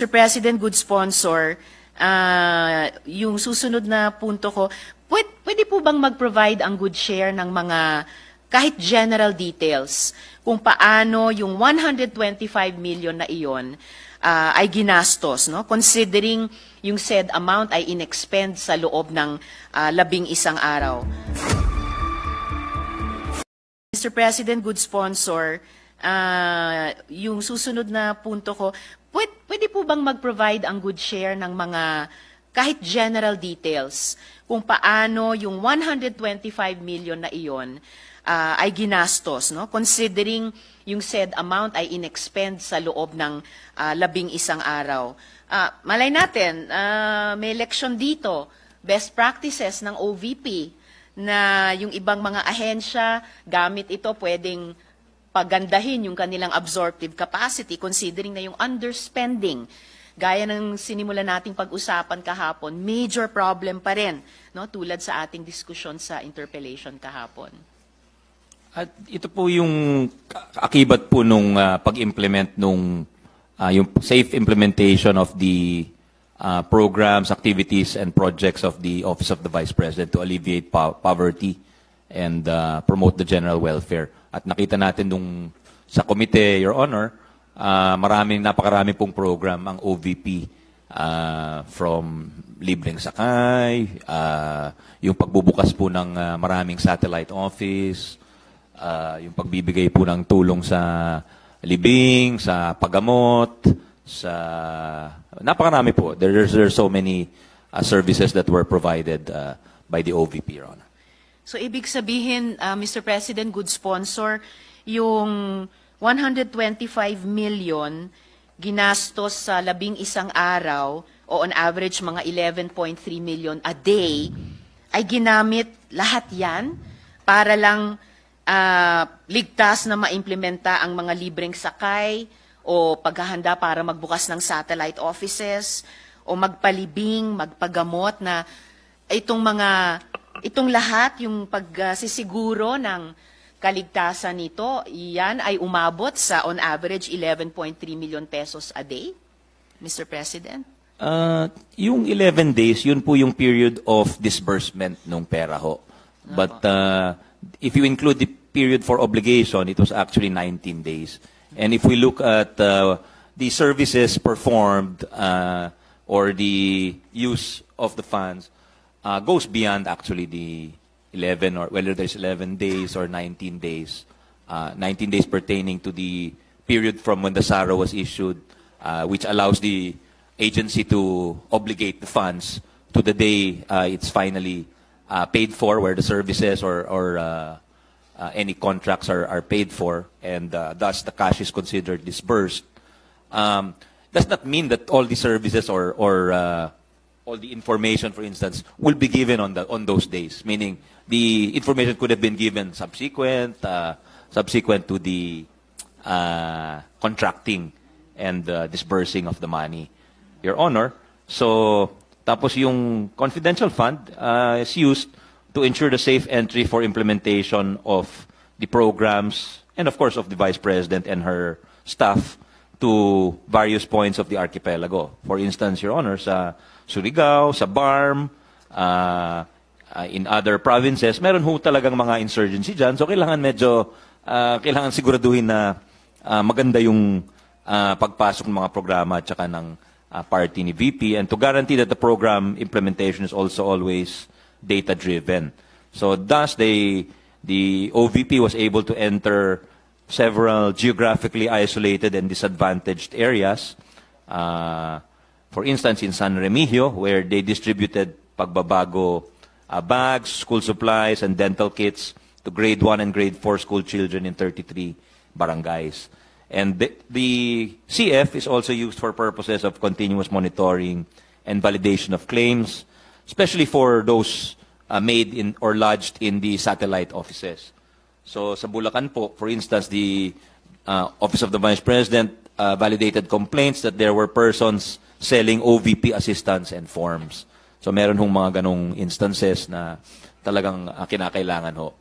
Mr. President, good sponsor, yung susunod na punto ko, pwede po bang mag-provide ang good share ng mga kahit general details kung paano yung 125 million na iyon ay ginastos, no? Considering yung said amount ay inexpend sa loob ng 11 araw. Mr. President, good sponsor, yung susunod na punto ko, pwede po bang mag-provide ang good share ng mga kahit general details kung paano yung 125 million na iyon ay ginastos, no? Considering yung said amount ay inexpend sa loob ng 11 araw. Malay natin, may election dito, best practices ng OVP na yung ibang mga ahensya gamit ito pwedeng pagandahin yung kanilang absorptive capacity considering na yung underspending, gaya ng sinimula nating pag-usapan kahapon, major problem pa rin, no? Tulad sa ating diskusyon sa interpellation kahapon. At ito po yung akibat po nung pag-implement nung yung safe implementation of the programs, activities, and projects of the Office of the Vice President to alleviate poverty and promote the general welfare. At nakita natin nung sa komite, Your Honor, napakarami pong program ang OVP from libreng sakay, yung pagbubukas po ng maraming satellite office, yung pagbibigay po ng tulong sa libing, sa paggamot, sa napakarami po. There's so many services that were provided by the OVP, Your Honor. So, ibig sabihin, Mr. President, good sponsor, yung 125 million ginastos sa 11 araw o on average mga 11.3 million a day ay ginamit lahat yan para lang ligtas na maimplementa ang mga libreng sakay o paghahanda para magbukas ng satellite offices o magpalibing, magpagamot na itong lahat, yung pagsisiguro ng kaligtasan nito, yan ay umabot sa on average 11.3 million pesos a day, Mr. President? Yung 11 days, yun po yung period of disbursement ng pera ho. But if you include the period for obligation, it was actually 19 days. And if we look at the services performed or the use of the funds, goes beyond actually the 11 or whether there's 11 days or 19 days. 19 days pertaining to the period from when the SARA was issued, which allows the agency to obligate the funds to the day it's finally paid for, where the services or any contracts are paid for, and thus the cash is considered disbursed. Does not mean that all the services or all the information, for instance, will be given on those days. Meaning, the information could have been given subsequent to the contracting and disbursing of the money, Your Honor. So, tapos yung confidential fund is used to ensure the safe entry for implementation of the programs and, of course, of the Vice President and her staff to various points of the archipelago. For instance, Your Honor, sa Surigao, sa BARM, in other provinces, meron ho talagang mga insurgency dyan. So, kailangan siguraduhin na maganda yung pagpasok ng mga programa at saka ng party ni VP, and to guarantee that the program implementation is also always data-driven. So, thus, the OVP was able to enter several geographically isolated and disadvantaged areas. For instance, in San Remigio, where they distributed pagbabago bags, school supplies, and dental kits to grade 1 and grade 4 school children in 33 barangays. And the CF is also used for purposes of continuous monitoring and validation of claims, especially for those made in or lodged in the satellite offices. So sa Bulacan po, for instance, the Office of the Vice President validated complaints that there were persons selling OVP assistance and forms. So meron hong mga ganong instances na talagang kinakailangan ho.